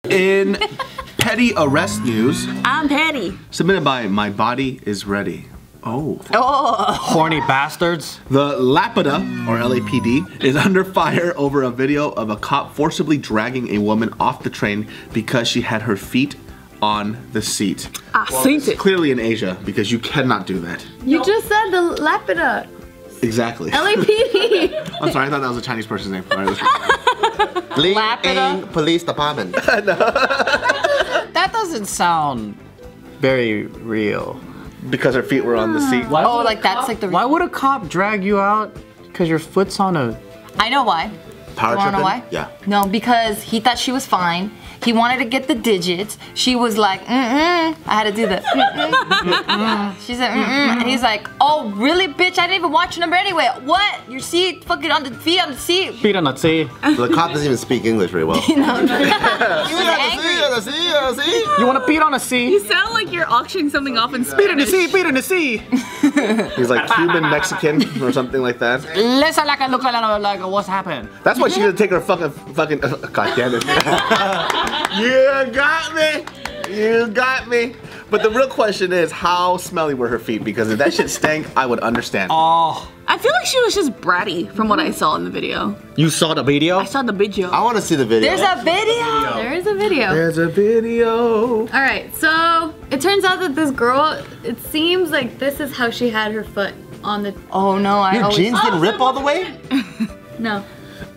In petty arrest news, I'm petty. submitted by My Body Is Ready. Oh. Horny bastards. The Lapida, or LAPD, is under fire over a video of a cop forcibly dragging a woman off the train because she had her feet on the seat. Seen it. Clearly in Asia, because you cannot do that. You just said the Lapida. Exactly. LAPD. I'm sorry, I thought that was a Chinese person's name. All right, Lapida Police Department. That doesn't sound very real. because her feet were on the seat. Why would like that's like the. Why would a cop drag you out because your foot's on a... I know why. Power You wanna know tripping? why? Yeah. No, because he thought she was fine. He wanted to get the digits. She was like, I had to do the She said, And he's like, oh, really, bitch? I didn't even watch your number anyway. What? Your seat? Fucking on the feet on the seat. Feet on the seat. The cop doesn't even speak English very well. He was angry. You want to beat on a seat? You sound like you're auctioning something off in Spanish. Beat on the seat, beat on the seat. He's like Cuban, Mexican, or something like that. Let's like I look like what's happened. That's why she's gonna take her fucking, God damn it. You got me. You got me. But the real question is, how smelly were her feet? Because if that shit stank, I would understand. Oh. I feel like she was just bratty from what I saw in the video. You saw the video? I saw the video. I want to see the video. There's a video. There is a video. There's a video. All right, so it turns out that this girl, it seems like this is how she had her foot on the. Oh no, I Your always. jeans didn't rip all the way? No.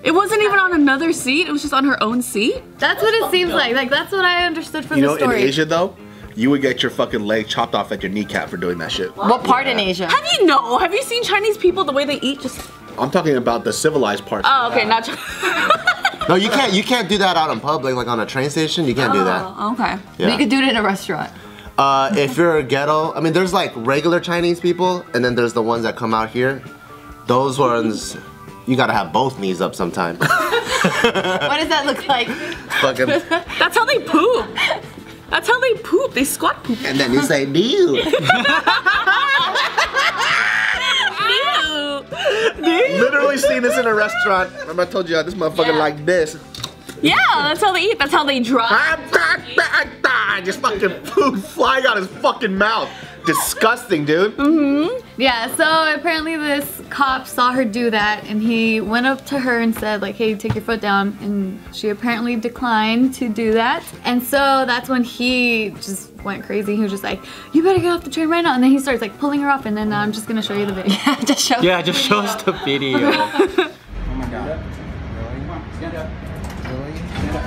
It wasn't even on another seat. It was just on her own seat. That's what it seems like. Like that's what I understood from You the know, in story. Asia though, you would get your fucking leg chopped off at your kneecap for doing that shit. What part in Asia? Have you Have you seen Chinese people the way they eat? Just. I'm talking about the civilized parts. Oh, okay, not. No, you can't. You can't do that out in public, like on a train station. You can't do that. Okay. Yeah. But you could do it in a restaurant. If you're a ghetto, I mean, there's like regular Chinese people, and then there's the ones that come out here. Those ones, you gotta have both knees up sometime. What does that look like? Fucking. That's how they poop. That's how they poop. They squat poop. And then you say, "Dude." Literally seen this in a restaurant. Remember I told you this motherfucker like this. Yeah, that's how they eat. That's how they dry. Just fucking food flying out his fucking mouth. Disgusting, dude. Yeah, so apparently this cop saw her do that and he went up to her and said like, hey, take your foot down, and she apparently declined to do that. And so that's when he just went crazy. He was just like, you better get off the train right now. And then he starts like pulling her off, and then I'm just gonna show you the video. Just show. Yeah, just show us the video. Oh my god. Stand up. Really? Stand up.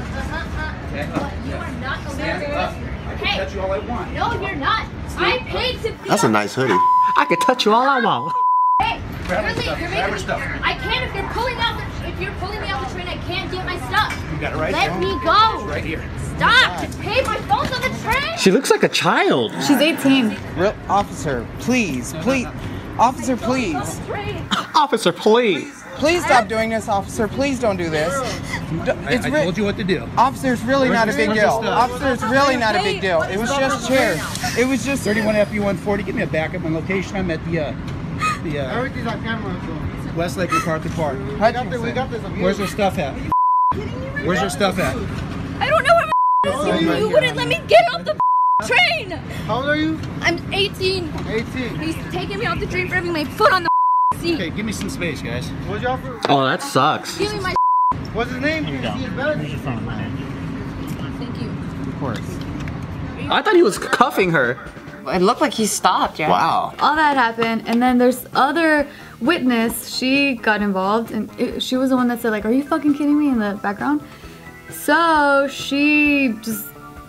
Stand up. You are not Stand up. I can touch you all I want. No, you're not. I paid to be. That's a nice hoodie. I could touch you all I want. Hey, Grab her really, stuff. you're Grab her making stuff. I can't if you're pulling out the. If you're pulling me out the train, I can't get my stuff. You got it right Let there. me go. It's right here. Stop. Just pay my phone's on the train. She looks like a child. She's 18. Real officer, please, please. Officer, please. Officer, please. Please stop doing this, officer. Please don't do this. I told you what to do. Officer, it's really not a big deal. Officer, it's really not a big deal. It was just chairs. It was just 31 FU140. Give me a backup on location. I'm at the everything's on camera. Westlake MacArthur Park. We got this. Where's your stuff at? Where's your stuff at? I don't know where my is. You wouldn't let me get off the train. How old are you? I'm 18. 18. He's taking me off the train for having my foot on the seat. Okay, give me some space, guys. What's your offer? Oh, that sucks. Give me my. What's his name? Here you go. Here's your phone. Thank you. Of course. I thought he was cuffing her. It looked like he stopped, yeah. Wow. All that happened, and then there's other witness. She got involved, and she was the one that said like, "Are you fucking kidding me?" in the background. So she just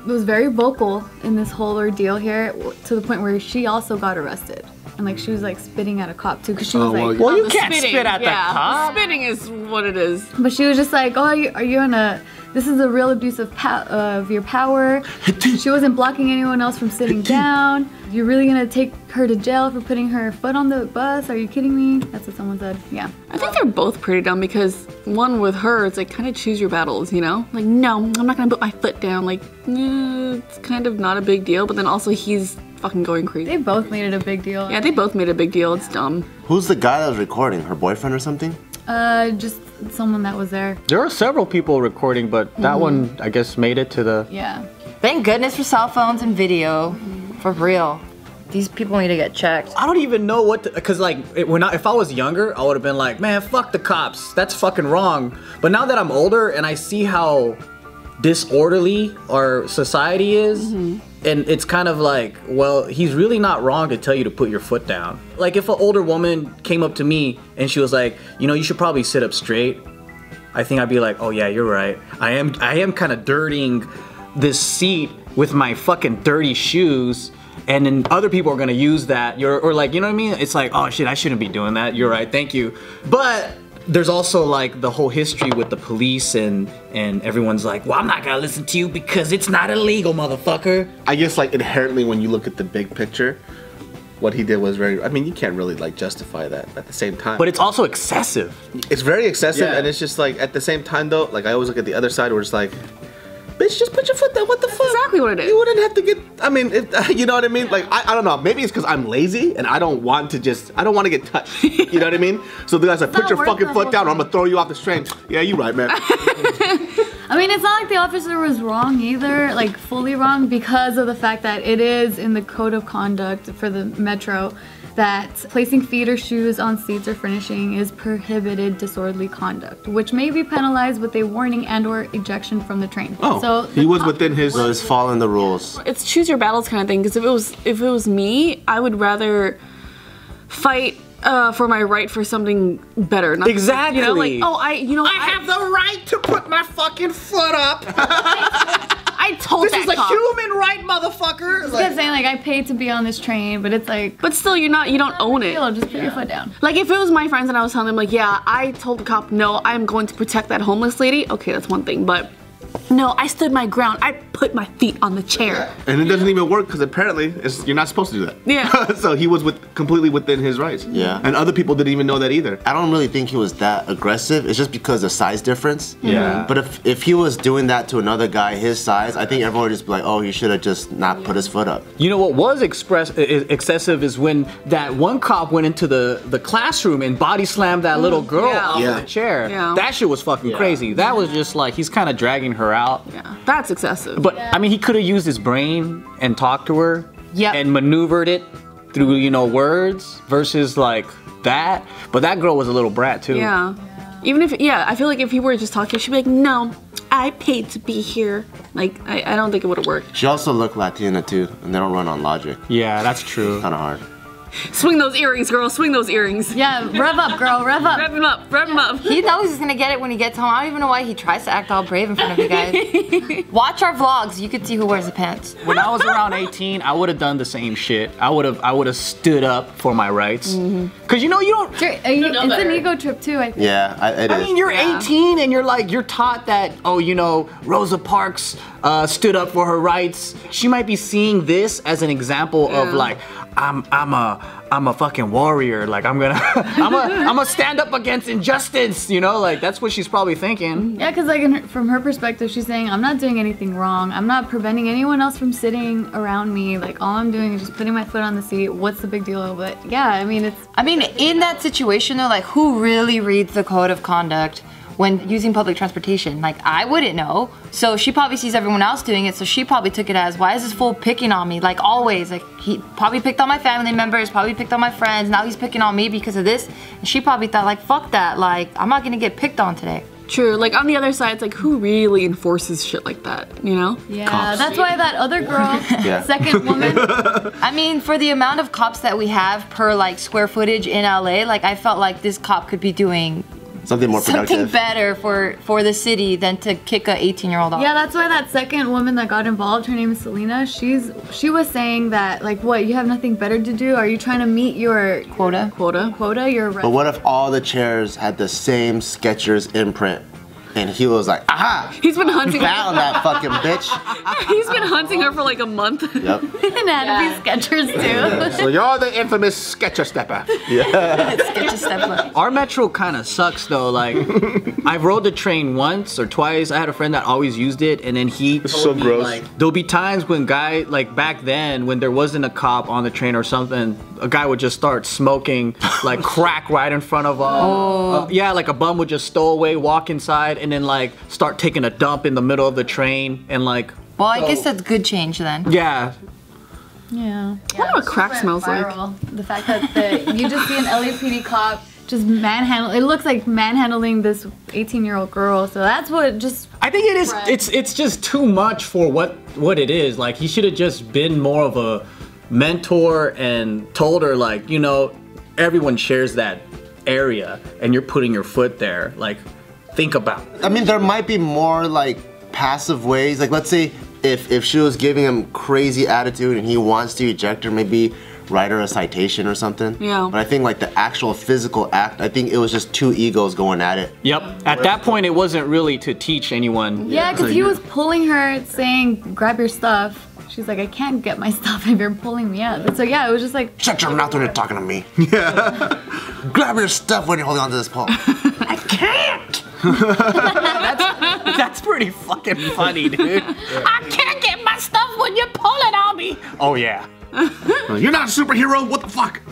was very vocal in this whole ordeal here, to the point where she also got arrested, and like she was like spitting at a cop too, because she was like, Well, you The can't spitting, spit at the yeah. cop. Spitting is what it is. but she was just like, "Oh, are you on a? This is a real abuse of your power." She wasn't blocking anyone else from sitting down. You're really gonna take her to jail for putting her foot on the bus? Are you kidding me? That's what someone said. Yeah. I think they're both pretty dumb because one with her, it's like kind of choose your battles, you know? Like, no, I'm not gonna put my foot down. Like, it's kind of not a big deal, but then also he's fucking going crazy. They both made it a big deal. Yeah, they both made a big deal. It's dumb. Who's the guy that was recording? Her boyfriend or something? Just someone that was there. There were several people recording, but that one, I guess, made it to the... Yeah. Thank goodness for cell phones and video. For real. These people need to get checked. I don't even know what to, cause like if I was younger, I would have been like, man, fuck the cops. That's fucking wrong. But now that I'm older and I see how disorderly our society is, and it's kind of like, well, he's really not wrong to tell you to put your foot down. Like if an older woman came up to me and she was like, you know, you should probably sit up straight, I think I'd be like, oh yeah, you're right. I am kind of dirtying this seat with my fucking dirty shoes. And then other people are gonna use that, or like, you know what I mean? It's like, oh shit, I shouldn't be doing that. You're right, thank you. But there's also like the whole history with the police and everyone's like, well, I'm not gonna listen to you because it's not illegal, motherfucker. I guess like inherently when you look at the big picture, what he did was very, I mean, you can't really like justify that at the same time. But it's also excessive. It's very excessive, Yeah. and it's just like, at the same time though, like I always look at the other side where it's like, bitch, just put your foot down. What the fuck? exactly what it is. You wouldn't have to get. I mean, you know what I mean? Like, I don't know. Maybe it's because I'm lazy and I don't want to get touched. You know what I mean? So the guy's like, put not your worth fucking the foot whole down or I'm thing. gonna throw you off the train. Yeah, you right, man. I mean, it's not like the officer was wrong either, like fully wrong, because of the fact that it is in the code of conduct for the metro that placing feet or shoes on seats or furnishing is prohibited disorderly conduct, which may be penalized with a warning and or ejection from the train. Oh, so he was within his. So it's following the rules. It's choose your battles kind of thing. Because if it was me, I would rather fight for my right for something better. Not Exactly. You know, like I have the right to put my fucking foot up. I told This that is a cop. human right, motherfucker. It's like saying like I paid to be on this train, but it's like, But still, you don't own it. just put your foot down. Like if it was my friends and I was telling them like, yeah, I told the cop, no, I'm going to protect that homeless lady. Okay, that's one thing, but no, I stood my ground. I put my feet on the chair. And it doesn't even work because apparently you're not supposed to do that. Yeah. So he was completely within his rights. Yeah. And other people didn't even know that either. I don't really think he was that aggressive. It's just because of size difference. Yeah. But if he was doing that to another guy his size, I think everyone would just be like, oh, he should have just not put his foot up. You know what was excessive is when that one cop went into the classroom and body slammed that little girl off Yeah. the chair. Yeah. That shit was fucking crazy. That was just like, he's kind of dragging her out. Yeah, that's excessive. But I mean, he could have used his brain and talked to her and maneuvered it through, you know, words versus like that. But that girl was a little brat too. Yeah. Even if, I feel like if he were just talking, she'd be like, no, I paid to be here. Like, I don't think it would have worked. She also looked Latina too, and they don't run on logic. Yeah, that's true. Kind of hard. Swing those earrings, girl, swing those earrings. Yeah, rev up, girl, rev up. Rev him up, rev him up. He knows he's gonna get it when he gets home. I don't even know why he tries to act all brave in front of you guys. Watch our vlogs. You could see who wears the pants. When I was around 18, I would have done the same shit. I would have stood up for my rights. Cause you know you don't. It's an ego trip too, I think. Yeah, it is. I mean, you're 18 and you're taught that, oh, you know, Rosa Parks stood up for her rights. She might be seeing this as an example of like, I'm a fucking warrior. Like I'm gonna stand up against injustice. You know, like that's what she's probably thinking. Yeah, because like from her perspective, she's saying, I'm not doing anything wrong. I'm not preventing anyone else from sitting around me. Like all I'm doing is just putting my foot on the seat. What's the big deal? But yeah, I mean, in that situation though, like who really reads the code of conduct when using public transportation? Like I wouldn't know. So she probably sees everyone else doing it, so she probably took it as, why is this fool picking on me? Like always, like he probably picked on my family members, probably picked on my friends, now he's picking on me because of this. And she probably thought like, fuck that, like I'm not gonna get picked on today. True, like on the other side, it's like who really enforces shit like that, you know? yeah, Cops. that's why that other girl, second woman, I mean, for the amount of cops that we have per like square footage in LA, like I felt like this cop could be doing Something more productive. something better for the city than to kick a 18-year-old off. yeah, that's why that second woman that got involved, her name is Selena, she was saying that, like, what, you have nothing better to do? Are you trying to meet your Quota. your But what if all the chairs had the same Skechers imprint? And he was like, aha! He's been hunting Found that fucking bitch. He's been hunting her for like a month. Yep. anatomy Skechers too? So you're the infamous Sketcher stepper. Sketch a step up. Our metro kind of sucks though. Like, I've rode the train once or twice. I had a friend that always used it, and then he told so me, gross. like, there'll be times when like back then, when there wasn't a cop on the train or something, a guy would just start smoking like crack right in front of yeah, like a bum would just stow away, walk inside, and then like start taking a dump in the middle of the train and like. Well, I guess that's good change then. Yeah. Yeah. I wonder what crack smells like. The fact that you just see an LAPD cop just manhandle. It looks like manhandling this 18-year-old girl. So that's what just. I think it is. It's just too much for what it is. Like he should have just been more of a mentor and told her like, you know, everyone shares that area and you're putting your foot there. Like, think about it. I mean, there might be more like passive ways. Like, let's say if she was giving him crazy attitude and he wants to eject her, maybe write her a citation or something. Yeah. But I think like the actual physical act, I think it was just two egos going at it. Yep. At that point, it wasn't really to teach anyone. Yeah, because he was pulling her, saying, "Grab your stuff." She's like, "I can't get my stuff if you're pulling me up." And so yeah, it was just like. Shut your mouth when you're talking to me. Yeah. Grab your stuff when you're holding onto this pole. I can't. That's pretty fucking funny, dude. I can't get my stuff when you're pulling on me. Oh yeah. You're not a superhero. What the fuck?